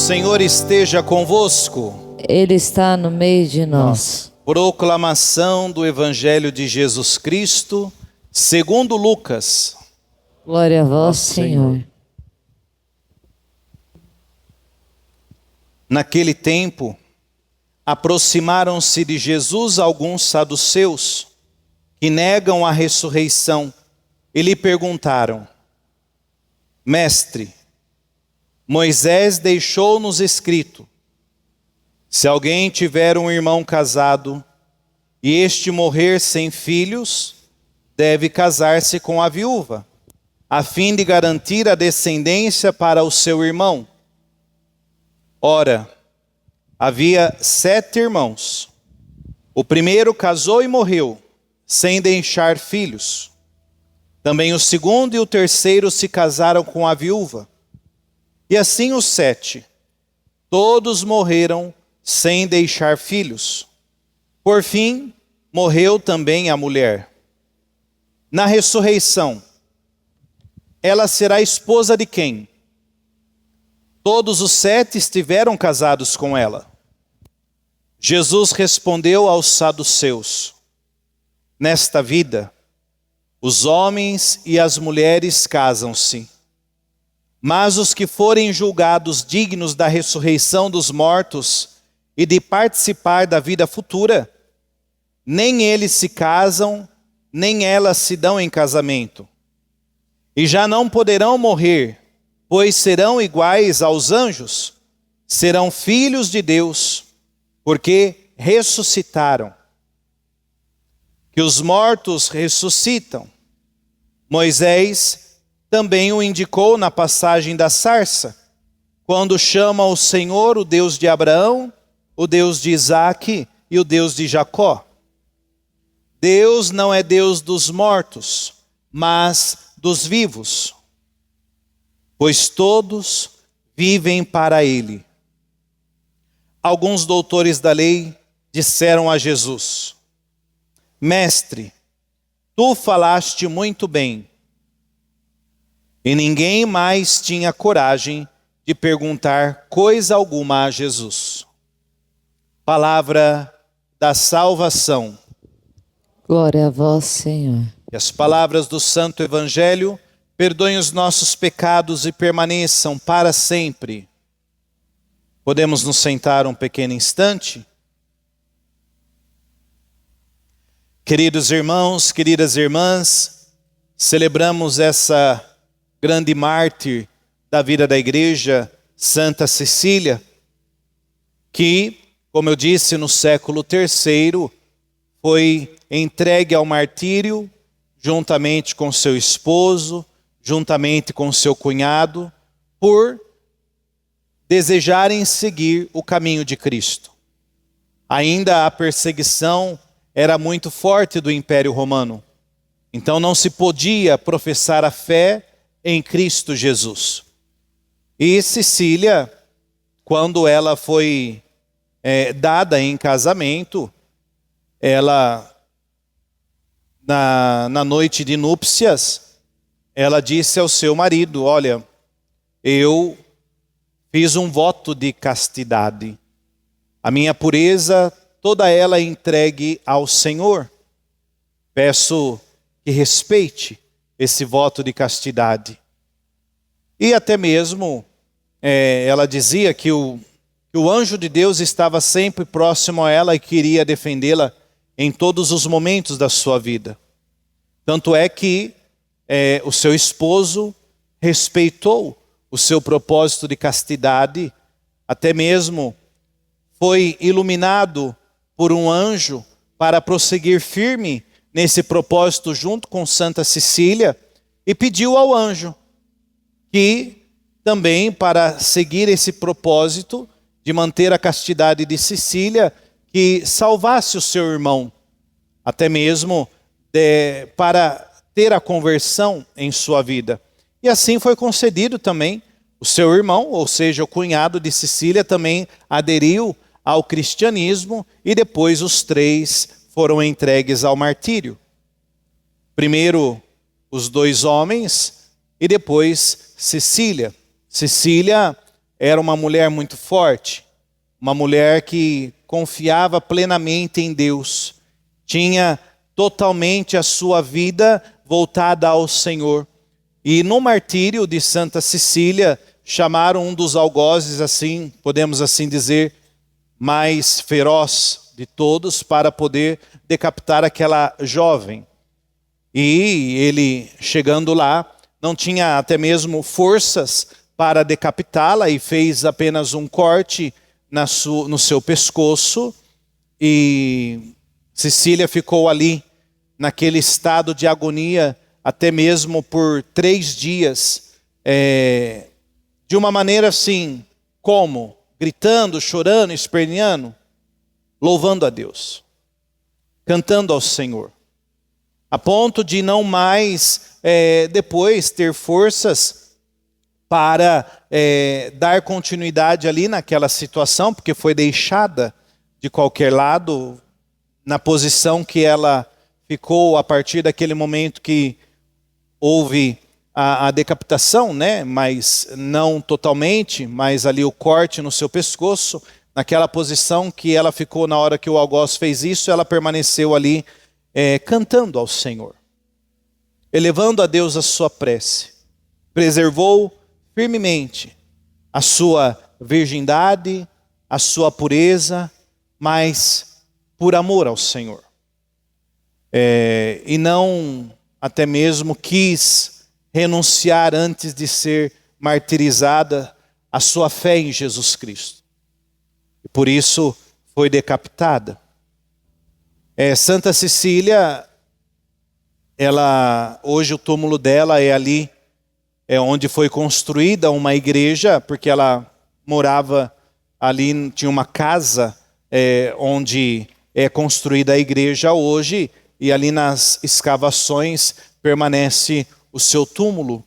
Senhor esteja convosco. Ele está no meio de nós. Proclamação do Evangelho de Jesus Cristo, segundo Lucas. Glória a vós, Senhor. Naquele tempo, aproximaram-se de Jesus alguns saduceus, que negam a ressurreição, e lhe perguntaram: Mestre, Moisés deixou-nos escrito: se alguém tiver um irmão casado e este morrer sem filhos, deve casar-se com a viúva, a fim de garantir a descendência para o seu irmão. Ora, havia 7 irmãos. O primeiro casou e morreu, sem deixar filhos. Também o segundo e o terceiro se casaram com a viúva. E assim os 7. Todos morreram sem deixar filhos. Por fim, morreu também a mulher. Na ressurreição, ela será esposa de quem? Todos os 7 estiveram casados com ela. Jesus respondeu aos saduceus: nesta vida, os homens e as mulheres casam-se, mas os que forem julgados dignos da ressurreição dos mortos e de participar da vida futura, nem eles se casam, nem elas se dão em casamento. E já não poderão morrer, pois serão iguais aos anjos, serão filhos de Deus, porque ressuscitaram. Que os mortos ressuscitam. Moisés também o indicou na passagem da sarça, quando chama o Senhor o Deus de Abraão, o Deus de Isaque e o Deus de Jacó. Deus não é Deus dos mortos, mas dos vivos, pois todos vivem para Ele. Alguns doutores da lei disseram a Jesus: Mestre, tu falaste muito bem. E ninguém mais tinha coragem de perguntar coisa alguma a Jesus. Palavra da salvação. Glória a vós, Senhor. Que as palavras do Santo Evangelho perdoem os nossos pecados e permaneçam para sempre. Podemos nos sentar um pequeno instante? Queridos irmãos, queridas irmãs, celebramos essa grande mártir da vida da igreja, Santa Cecília, que, como eu disse, no século III, foi entregue ao martírio, juntamente com seu esposo, juntamente com seu cunhado, por desejarem seguir o caminho de Cristo. Ainda a perseguição era muito forte do Império Romano. Então não se podia professar a fé em Cristo Jesus. E Cecília, quando ela foi dada em casamento, ela, na noite de núpcias, ela disse ao seu marido: olha, eu fiz um voto de castidade. A minha pureza, toda ela entregue ao Senhor. Peço que respeite esse voto de castidade. E até mesmo, ela dizia que o anjo de Deus estava sempre próximo a ela e queria defendê-la em todos os momentos da sua vida. Tanto é que o seu esposo respeitou o seu propósito de castidade, até mesmo foi iluminado por um anjo para prosseguir firme nesse propósito junto com Santa Cecília, e pediu ao anjo que também, para seguir esse propósito de manter a castidade de Cecília, que salvasse o seu irmão, até mesmo para ter a conversão em sua vida. E assim foi concedido também. O seu irmão, ou seja, o cunhado de Cecília, também aderiu ao cristianismo, e depois os 3 foram entregues ao martírio. Primeiro os 2 homens e depois Cecília. Cecília era uma mulher muito forte, uma mulher que confiava plenamente em Deus, tinha totalmente a sua vida voltada ao Senhor. E no martírio de Santa Cecília, chamaram um dos algozes, assim, podemos assim dizer, mais feroz de todos, para poder decapitar aquela jovem. E ele, chegando lá, não tinha até mesmo forças para decapitá-la e fez apenas um corte no seu pescoço. E Cecília ficou ali, naquele estado de agonia, até mesmo por 3 dias, de uma maneira assim, como? Gritando, chorando, esperneando, louvando a Deus, cantando ao Senhor, a ponto de não mais depois ter forças para dar continuidade ali naquela situação, porque foi deixada de qualquer lado, na posição que ela ficou a partir daquele momento que houve a decapitação, né? Mas não totalmente, mas ali o corte no seu pescoço, naquela posição que ela ficou na hora que o algoz fez isso, ela permaneceu ali cantando ao Senhor, elevando a Deus a sua prece, preservou firmemente a sua virgindade, a sua pureza, mas por amor ao Senhor. E não até mesmo quis renunciar antes de ser martirizada a sua fé em Jesus Cristo. E por isso foi decapitada. Santa Cecília, hoje o túmulo dela é ali, onde foi construída uma igreja, porque ela morava ali, tinha uma casa onde é construída a igreja hoje, e ali nas escavações permanece o seu túmulo,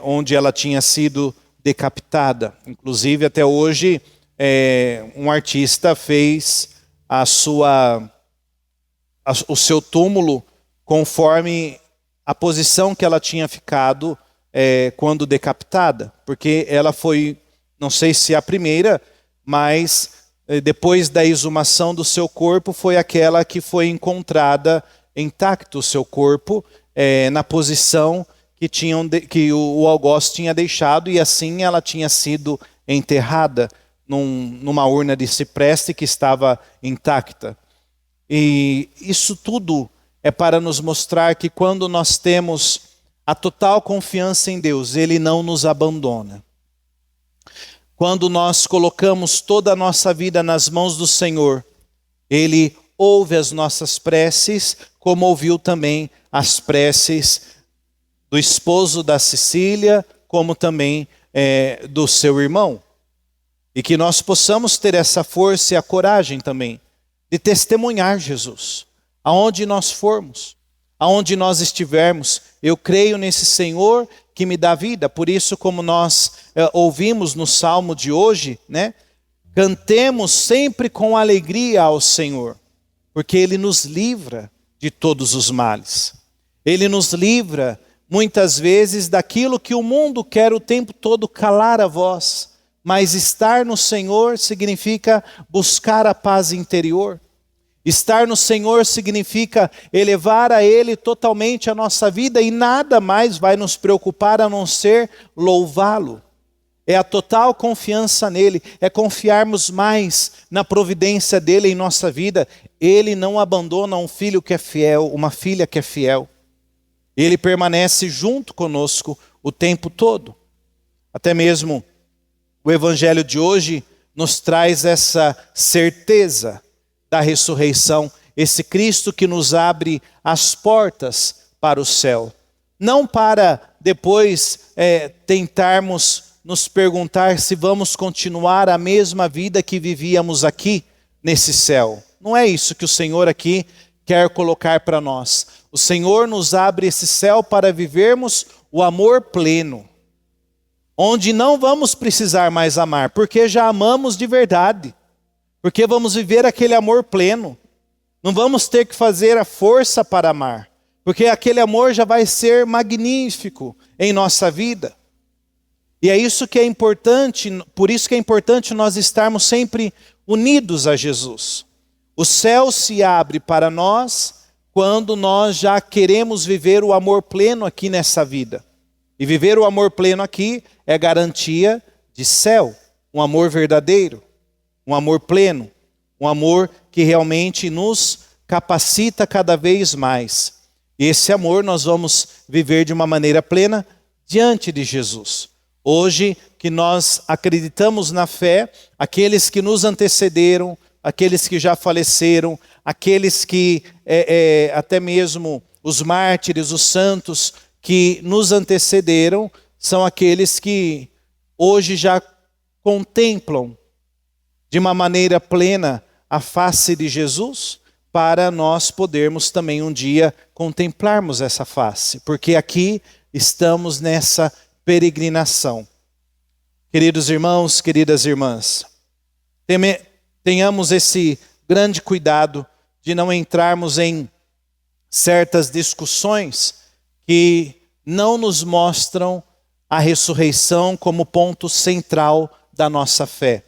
onde ela tinha sido decapitada. Inclusive, até hoje, um artista fez o seu túmulo conforme a posição que ela tinha ficado quando decapitada. Porque ela foi, não sei se a primeira, mas depois da exumação do seu corpo, foi aquela que foi encontrada intacto o seu corpo, na posição que o algoz tinha deixado, e assim ela tinha sido enterrada numa urna de cipreste que estava intacta. E isso tudo é para nos mostrar que quando nós temos a total confiança em Deus, Ele não nos abandona. Quando nós colocamos toda a nossa vida nas mãos do Senhor, Ele ouve as nossas preces, como ouviu também as preces do esposo da Cecília, como também do seu irmão. E que nós possamos ter essa força e a coragem também de testemunhar Jesus, aonde nós formos, aonde nós estivermos. Eu creio nesse Senhor que me dá vida. Por isso, como nós ouvimos no Salmo de hoje, né? Cantemos sempre com alegria ao Senhor, porque Ele nos livra de todos os males. Ele nos livra, muitas vezes, daquilo que o mundo quer o tempo todo calar a voz. Mas estar no Senhor significa buscar a paz interior. Estar no Senhor significa elevar a Ele totalmente a nossa vida, e nada mais vai nos preocupar a não ser louvá-lo. É a total confiança nele, é confiarmos mais na providência dele em nossa vida. Ele não abandona um filho que é fiel, uma filha que é fiel. Ele permanece junto conosco o tempo todo. Até mesmo o Evangelho de hoje nos traz essa certeza da ressurreição, esse Cristo que nos abre as portas para o céu. Não para depois tentarmos nos perguntar se vamos continuar a mesma vida que vivíamos aqui nesse céu. Não é isso que o Senhor aqui quer colocar para nós. O Senhor nos abre esse céu para vivermos o amor pleno, onde não vamos precisar mais amar, porque já amamos de verdade, porque vamos viver aquele amor pleno. Não vamos ter que fazer a força para amar, porque aquele amor já vai ser magnífico em nossa vida. E é isso que é importante, por isso que é importante nós estarmos sempre unidos a Jesus. O céu se abre para nós quando nós já queremos viver o amor pleno aqui nessa vida. E viver o amor pleno aqui é garantia de céu, um amor verdadeiro, um amor pleno, um amor que realmente nos capacita cada vez mais. E esse amor nós vamos viver de uma maneira plena diante de Jesus. Hoje que nós acreditamos na fé, aqueles que nos antecederam, aqueles que já faleceram, aqueles que até mesmo os mártires, os santos que nos antecederam, são aqueles que hoje já contemplam de uma maneira plena a face de Jesus, para nós podermos também um dia contemplarmos essa face, porque aqui estamos nessa peregrinação. Queridos irmãos, queridas irmãs, tenhamos esse grande cuidado de não entrarmos em certas discussões que não nos mostram a ressurreição como ponto central da nossa fé.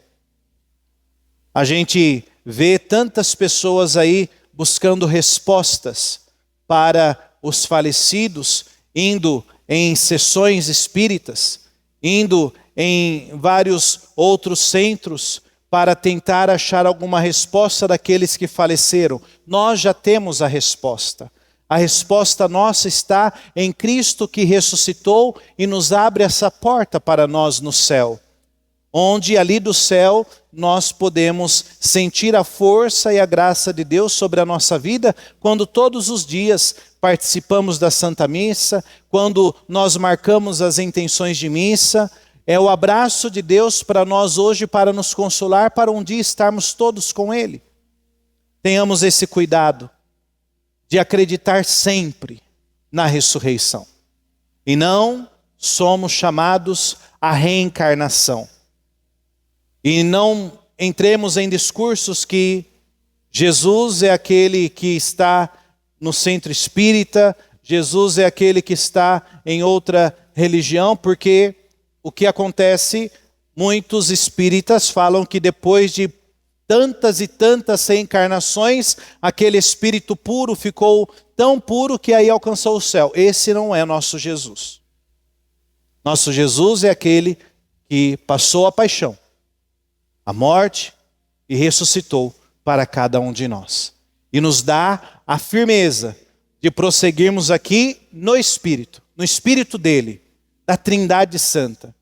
A gente vê tantas pessoas aí buscando respostas para os falecidos, indo em sessões espíritas, indo em vários outros centros para tentar achar alguma resposta daqueles que faleceram. Nós já temos a resposta. A resposta nossa está em Cristo que ressuscitou e nos abre essa porta para nós no céu. Onde ali do céu nós podemos sentir a força e a graça de Deus sobre a nossa vida, quando todos os dias participamos da Santa Missa, quando nós marcamos as intenções de missa. É o abraço de Deus para nós hoje, para nos consolar, para um dia estarmos todos com Ele. Tenhamos esse cuidado de acreditar sempre na ressurreição. E não somos chamados à reencarnação. E não entremos em discursos que Jesus é aquele que está no centro espírita, Jesus é aquele que está em outra religião, porque o que acontece, muitos espíritas falam que depois de tantas e tantas reencarnações, aquele espírito puro ficou tão puro que aí alcançou o céu. Esse não é nosso Jesus. Nosso Jesus é aquele que passou a paixão, a morte e ressuscitou para cada um de nós. E nos dá a firmeza de prosseguirmos aqui no Espírito dele, da Trindade Santa.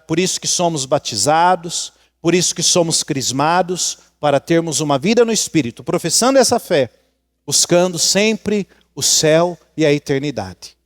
Por isso que somos batizados, por isso que somos crismados, para termos uma vida no Espírito, professando essa fé, buscando sempre o céu e a eternidade.